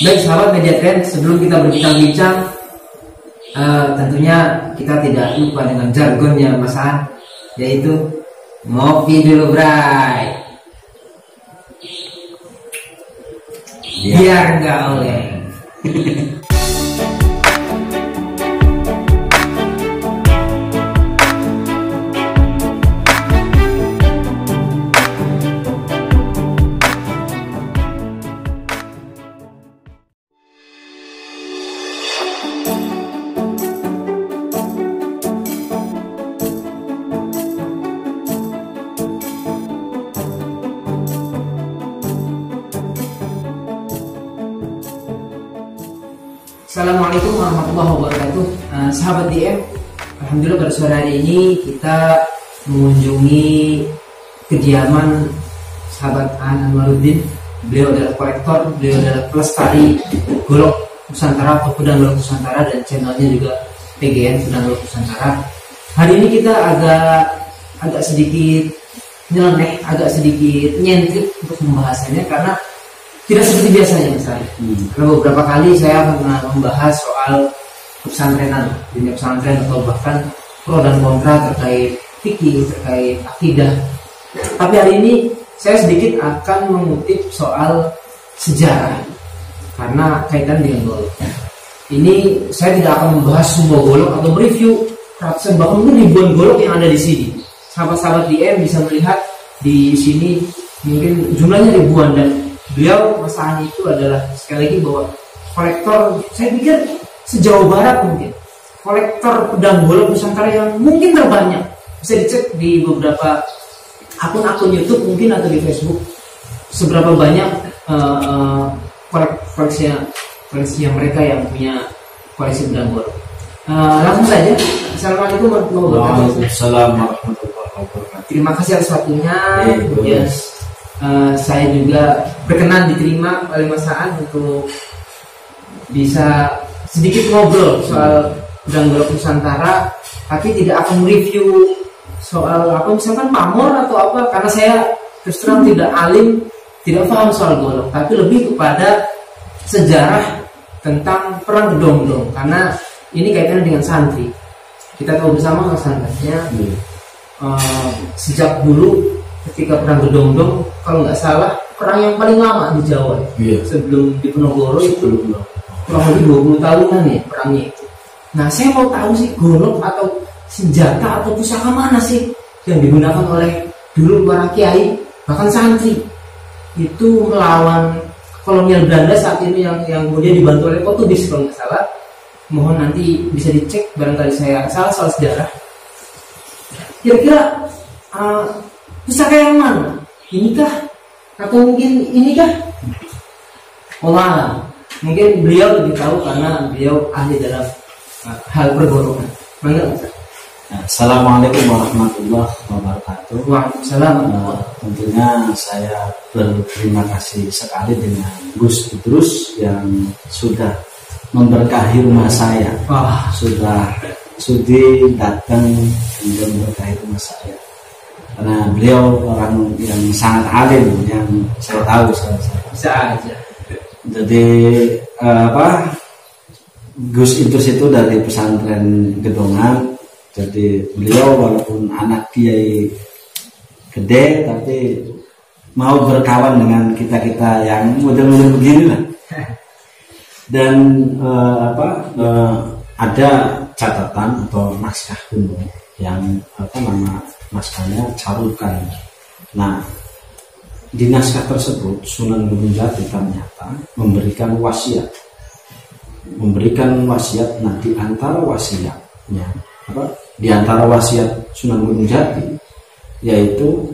Baik sahabat Media Trend, sebelum kita berbincang-bincang, tentunya kita tidak lupa dengan jargonnya Mas An, yaitu ngopi dulu Bray, biar nggak oleng. Assalamualaikum warahmatullahi wabarakatuh. Sahabat DM, alhamdulillah pada sore hari ini kita mengunjungi kediaman sahabat Anwaruddin. Beliau adalah kolektor, beliau adalah pelestari golok Nusantara atau pedang golok Nusantara, dan channelnya juga PGN pedang golok Nusantara. Hari ini kita agak sedikit nyeleneh, agak sedikit nyentrik untuk membahasnya karena tidak seperti biasanya misalnya. Karena beberapa kali saya pernah membahas soal pesantrenan, dunia pesantren atau bahkan pro dan kontra terkait fikih, terkait akidah. Tapi hari ini saya sedikit akan mengutip soal sejarah karena kaitan dengan golok. Ini saya tidak akan membahas sebuah golok atau mereview ratusan bahkan mungkin ribuan golok yang ada di sini. Sahabat-sahabat DM bisa melihat di sini mungkin jumlahnya ribuan, dan beliau masalahnya itu adalah sekali lagi bahwa kolektor, saya pikir sejauh barat mungkin kolektor pedang golok Nusantara yang mungkin terbanyak. Bisa dicek di beberapa akun-akun YouTube mungkin atau di Facebook seberapa banyak koleksinya mereka yang punya koleksi pedang golok. Langsung saja. Assalamualaikum warahmatullahi wabarakatuh. Waalaikumsalam warahmatullahi wabarakatuh. Terima kasih atas waktunya. Yes. Saya juga berkenan diterima oleh Mas Aan untuk bisa sedikit ngobrol soal pedang golok Nusantara, tapi tidak akan mereview soal apa misalkan pamor atau apa, karena saya terus terang tidak alim, tidak paham soal golok, tapi lebih kepada sejarah tentang perang Gedongdong, karena ini kaitannya dengan santri. Kita tahu bersama santrinya sejak dulu ketika perang Gedongdong, kalau nggak salah perang yang paling lama di Jawa, sebelum Diponegoro itu kurang lebih 20 tahunan ya perangnya itu. Nah, saya mau tahu sih golok atau senjata atau pusaka mana sih yang digunakan oleh dulu para kiai bahkan santri itu melawan kolonial Belanda saat ini yang kemudian dibantu oleh Portugis kalau nggak salah. Mohon nanti bisa dicek barangkali saya salah soal sejarah. Kira-kira pusaka yang mana? Inikah? Atau mungkin inikah? Allah, mungkin beliau lebih tahu karena beliau ahli dalam hal pergolokan. Mangga, Mas. Assalamualaikum warahmatullahi wabarakatuh. Waalaikumsalam. Tentunya saya berterima kasih sekali dengan Gus Idrus yang sudah memberkahi rumah saya. Sudah sudi datang dan memberkahi rumah saya. Karena beliau orang yang sangat alim, yang saya tahu bisa aja. Jadi Gus Idrus itu dari pesantren Gedongan. Jadi beliau walaupun anak kiai gede, tapi mau berkawan dengan kita yang model-model begini lah. Dan ada catatan atau naskah kuno yang nama naskahnya Carukan. Nah, di naskah tersebut Sunan Gunung Jati ternyata memberikan wasiat. Nah, di antara wasiatnya di antara wasiat Sunan Gunung Jati yaitu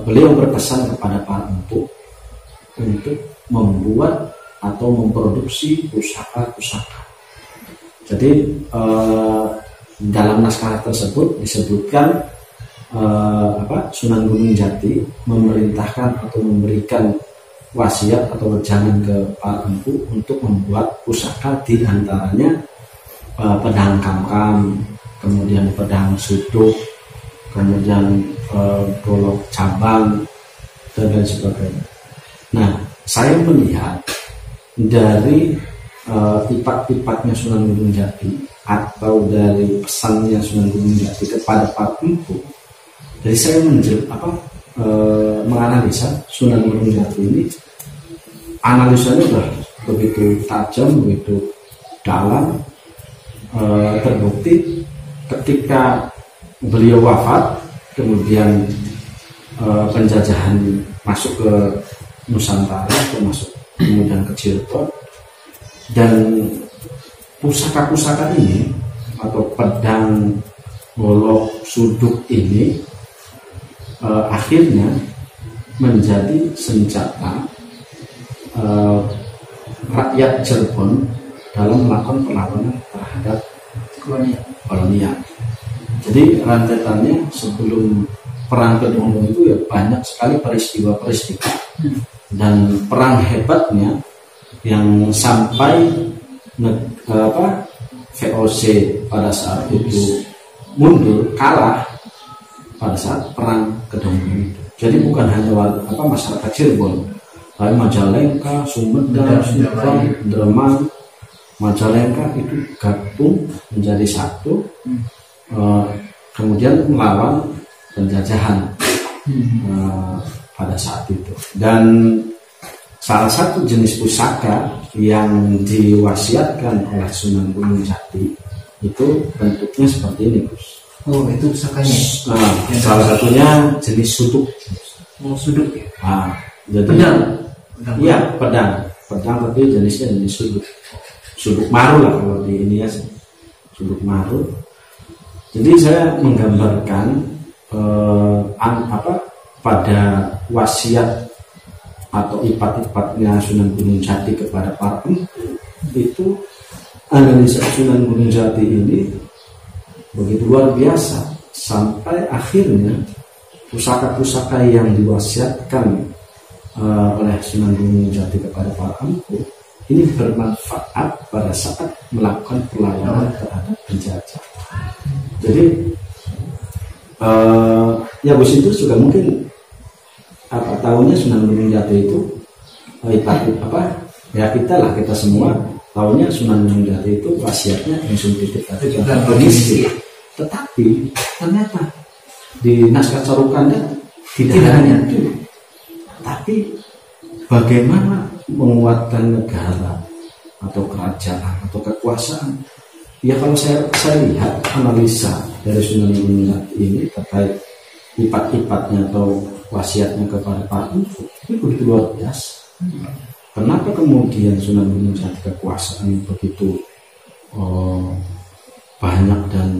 beliau berpesan kepada para empu untuk membuat atau memproduksi pusaka-pusaka. Jadi dalam naskah tersebut disebutkan Sunan Gunung Jati memerintahkan atau memberikan wasiat atau wejangan ke para empu untuk membuat pusaka, di antaranya pedang kamkam, kemudian pedang suduk, kemudian golok cabang dan lain sebagainya. Nah, saya melihat dari tipat-tipatnya Sunan Gunung Jati atau dari pesannya Sunan Gunung Jati kepada para empu. Jadi saya menganalisa Sunan Gunung Jati ini, analisanya sudah begitu tajam, begitu dalam, terbukti ketika beliau wafat, kemudian penjajahan masuk ke Nusantara, termasuk kemudian ke Cirebon, dan pusaka-pusaka ini atau pedang, golok, suduk ini akhirnya menjadi senjata rakyat Cirebon dalam melakukan perlawanan terhadap kolonial. Jadi rentetannya sebelum perang Kedungdung itu ya banyak sekali peristiwa-peristiwa dan perang hebatnya yang sampai VOC pada saat itu mundur, kalah pada saat perang Kedungdung itu. Jadi bukan hanya masyarakat Cirebon, tapi Majalengka, Sumedang, Subang, Indramayu, Majalengka itu gabung menjadi satu, kemudian melawan penjajahan pada saat itu. Dan salah satu jenis pusaka yang diwasiatkan oleh Sunan Gunung Jati itu bentuknya seperti ini, Gus. Oh, itu pusakanya. Salah satunya jenis suduk. Oh, suduk ya. Jadi pedang. Iya, pedang tapi jenisnya jenis suduk. Suduk maru lah kalau di ini ya, suduk maru. Jadi saya menggambarkan pada wasiat atau ipat-ipatnya Sunan Gunung Jati kepada para empu itu, analisa Sunan Gunung Jati ini begitu luar biasa sampai akhirnya pusaka-pusaka yang diwasiatkan oleh Sunan Gunung Jati kepada para empu ini bermanfaat pada saat melakukan perlawanan terhadap penjajah. Jadi ya Gus itu juga mungkin tahunya Sunan Gunung Jati itu kita semua tahunya Sunan Gunung Jati itu wasiatnya langsung titip tadi juga kondisi. Tetapi ternyata di naskah carukannya tidak hanya itu, tapi bagaimana menguatkan negara atau kerajaan atau kekuasaan. Ya kalau saya lihat analisa dari Sunan Gunung Jati ini terkait ipat-ipatnya atau wasiatnya kepada para empu itu begitu luar biasa. Kenapa kemudian Sunan Gunung Jati kekuasaan begitu banyak dan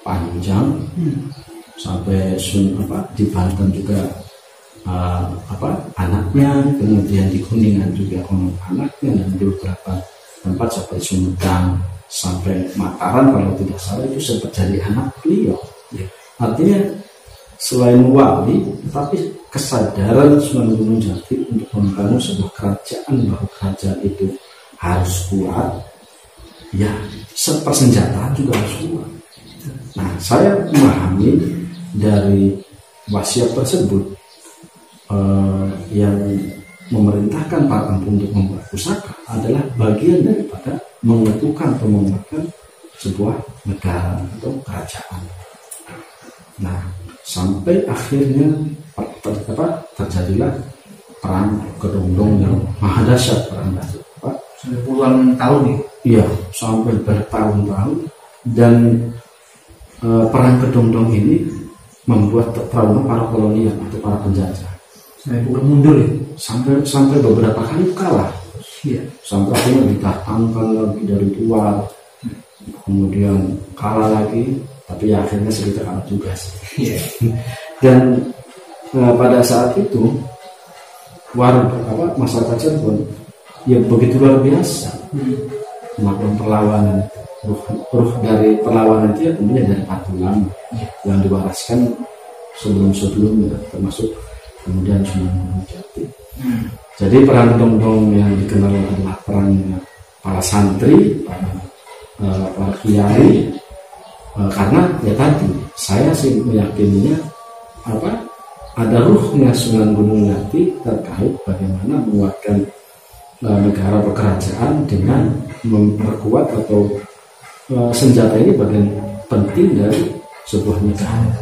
panjang, sampai di Banten juga anaknya, kemudian di Kuningan juga anaknya, dan di beberapa tempat sampai Sumedang, sampai Mataram kalau tidak salah itu sempat jadi anak beliau. Artinya selain wali, tapi kesadaran Sunan Gunung Jati untuk membangun sebuah kerajaan, bahwa kerajaan itu harus kuat, ya persenjataan juga harus kuat. Nah, saya memahami dari wasiat tersebut yang memerintahkan para empu untuk membuat pusaka adalah bagian daripada menentukan atau menguatkan sebuah negara atau kerajaan. Nah, sampai akhirnya terjadilah perang Kedungdung yang maha dahsyat, perang dahsyat puluhan tahun ya? Iya, sampai bertahun-tahun. Dan perang Kedungdung ini membuat trauma para kolonial atau para penjajah. Sampai puluhan mundur ya? Sampai beberapa kali kalah. Iya. Sampai akhirnya didatangkan lagi dari luar, kemudian kalah lagi, tapi ya akhirnya sedikit kalah juga sih. Iya. Dan pada saat itu masyarakat Cirebon ya begitu luar biasa melakukan perlawanan. Ruh dari perlawanan itu ya tentunya dari Patulam yang diwaraskan sebelum-sebelumnya, termasuk kemudian Sunan Gunung Jati. Jadi perang Kedungdung yang dikenal adalah perangnya para santri, para kiai, karena ya tadi saya sih meyakininya ada ruhnya Sunan Gunung Jati terkait bagaimana menguatkan negara atau kerajaan dengan memperkuat atau senjata ini bagian penting dari sebuah negara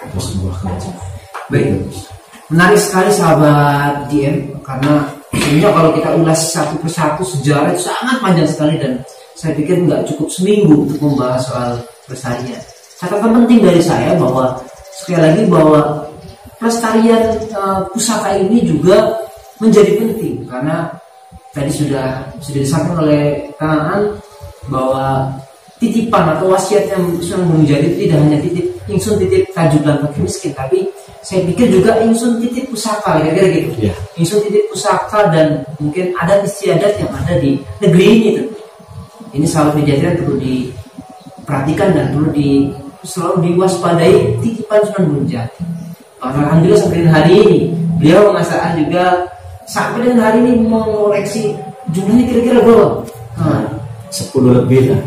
atau sebuah kerajaan. Baik, menarik sekali sahabat DM, karena sebenarnya kalau kita ulas satu persatu sejarah itu sangat panjang sekali, dan saya pikir nggak cukup seminggu untuk membahas soal pelestarian. Catatan penting dari saya bahwa sekali lagi bahwa pelestarian pusaka ini juga menjadi penting, karena tadi sudah disampaikan oleh Kang Aan bahwa titipan atau wasiat yang Sunan Gunung Jati tidak hanya ingsun titip tajudan fakir miskin, tapi saya pikir juga ingsun titip pusaka, kira-kira gitu. Yeah. Ingsun titip pusaka dan mungkin adat istiadat yang ada di negeri ini tuh. Ini sahabat Mediatren perlu diperhatikan dan perlu selalu diwaspadai titipan Sunan Gunung Jati. Alhamdulillah sampai dengan hari ini beliau mengasahkan juga sampai dengan hari ini mengoreksi jumlahnya kira-kira berapa? 10 lebih lah.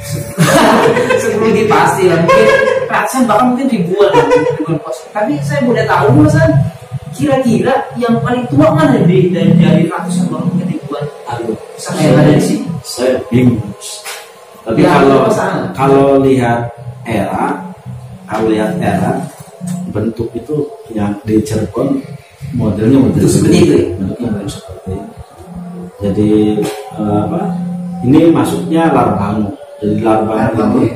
10 lebih pasti lah, mungkin ratusan bahkan mungkin ribuan pos. Tapi saya boleh tahu Mas, kira-kira yang paling tua mana dari ratusan bahkan mungkin ribuan? Aduh, saya ada di sini. Saya bingung. Tapi Ya, kalau lihat era bentuk itu yang di Cirebon modelnya seperti itu. Bentuknya seperti itu. Jadi ini maksudnya larbango. Jadi larbango ini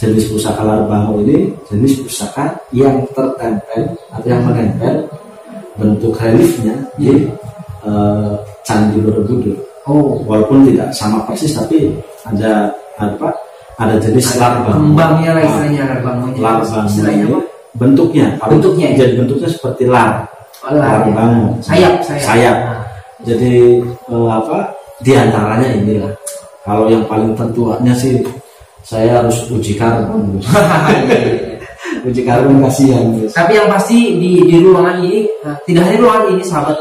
jenis pusaka larbango ini jenis pusaka yang tertempel atau yang menempel bentuk reliefnya di Candi Borobudur. Walaupun tidak sama persis, tapi ada jenis larbango. Kembangnya lah istilahnya larbangonya. Larbango bentuknya jadi bentuknya seperti larbango. Sayap. Jadi di antaranya inilah. Kalau yang paling tertuanya sih saya harus uji karbon. Uji karbon kasihan. Tapi yang pasti di ruangan ini tidak hanya ruangan ini sahabat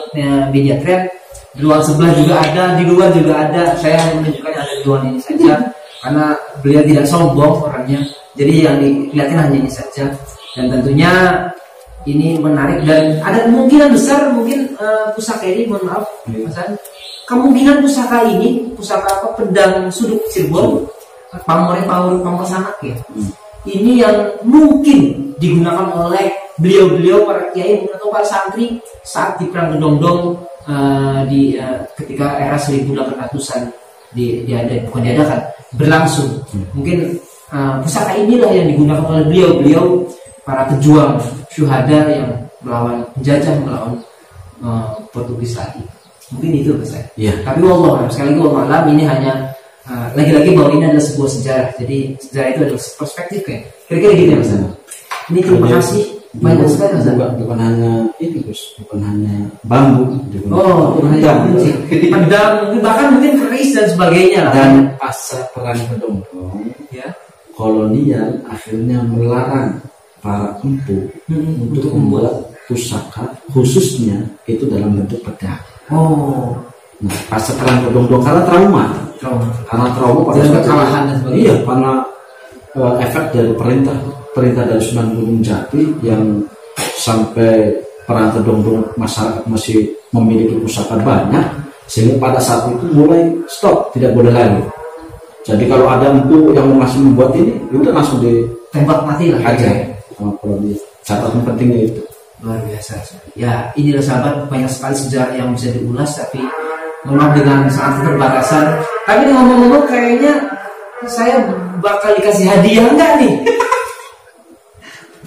Mediatren, di ruangan sebelah juga ada, di luar juga ada. Saya hanya menunjukkan ada di ruangan ini saja karena beliau tidak sombong orangnya. Jadi yang dilihatin hanya ini saja. Dan tentunya ini menarik dan ada kemungkinan besar mungkin pusaka ini, mohon maaf Mas An, kemungkinan pusaka ini pusaka pedang suduk Cirebon pamor sanak ya. Ini yang mungkin digunakan oleh beliau-beliau para kiai atau para santri saat di perang Kedongdong ketika era 1800-an diadakan berlangsung. Mungkin pusaka inilah yang digunakan oleh beliau-beliau para pejuang syuhada yang melawan penjajah, melawan Portugis lagi. Mungkin itu besar. Yeah. Tapi wallah, sekali lagi wallah ini hanya lagi-lagi bahwa ini adalah sebuah sejarah. Jadi sejarah itu adalah perspektif kan. Kira-kira gitu ya Mas. Ini terima kasih banyak sekali Mas. Bukan hanya ini Gus, bukan hanya bambu. Bukan hanya kunci. Pedang, bahkan mungkin keris dan sebagainya. Dan pasca perang Kedongdong, ya, kolonial akhirnya melarang para empu untuk membuat pusaka khususnya itu dalam bentuk pedang. Nah, pasca perang Kedongdong karena trauma pada kekalahan dan sebagainya. Iya, karena efek dari perintah dari Sunan Gunung Jati yang sampai perang Kedongdong masyarakat masih memiliki pusaka banyak, sehingga pada saat itu mulai stop, tidak boleh lagi. Jadi kalau ada empu yang masih membuat ini, udah langsung ditembak mati lah aja. Kalau di catatan pentingnya itu luar biasa. Ya, inilah sahabat, banyak sekali sejarah yang bisa diulas, tapi memang dengan sangat keterbatasan. Tapi ngomong-ngomong kayaknya saya bakal dikasih hadiah enggak nih?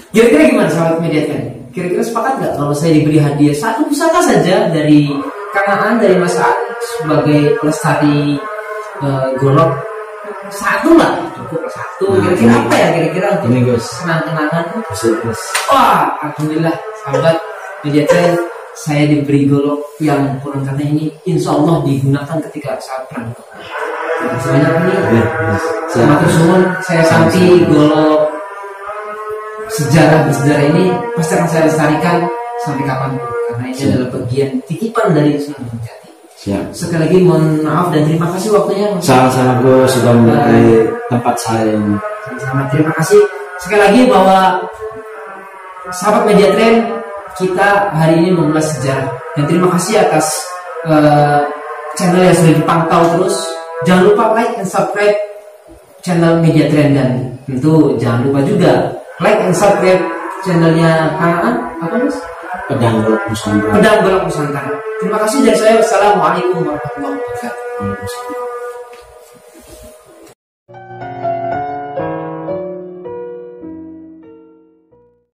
Kira-kira gimana sahabat Mediatren? Kira-kira sepakat nggak kalau saya diberi hadiah satu pusaka saja dari Kang Aan, dari Mas Aan sebagai pelestari golok? Satu lah, cukup satu. Kira-kira apa ya kira-kira untuk ini Gus, kenang-kenangan? Gus. Wah, alhamdulillah sahabat Mediatren, saya diberi golok yang kurang katanya ini insya Allah digunakan ketika saat perang. Sebanyak ini sematur suwun, saya sampai golok bersejarah ini pasti akan saya lestarikan sampai kapanpun, karena ini adalah bagian titipan dari Sunan Gunung Jati. Siap. Sekali lagi mohon maaf dan terima kasih waktunya. Sama-sama Gus, sudah memberi tempat saya ini. Sama-sama, terima kasih sekali lagi bahwa sahabat Media Trend, kita hari ini memulai sejarah. Dan terima kasih atas channel yang sudah dipantau terus. Jangan lupa like and subscribe channel Media Trend, dan tentu jangan lupa juga like and subscribe channelnya apa mas? Pedang Golok Nusantara. Pedang Golok Nusantara. Terima kasih dari saya. Wassalamualaikum warahmatullahi wabarakatuh.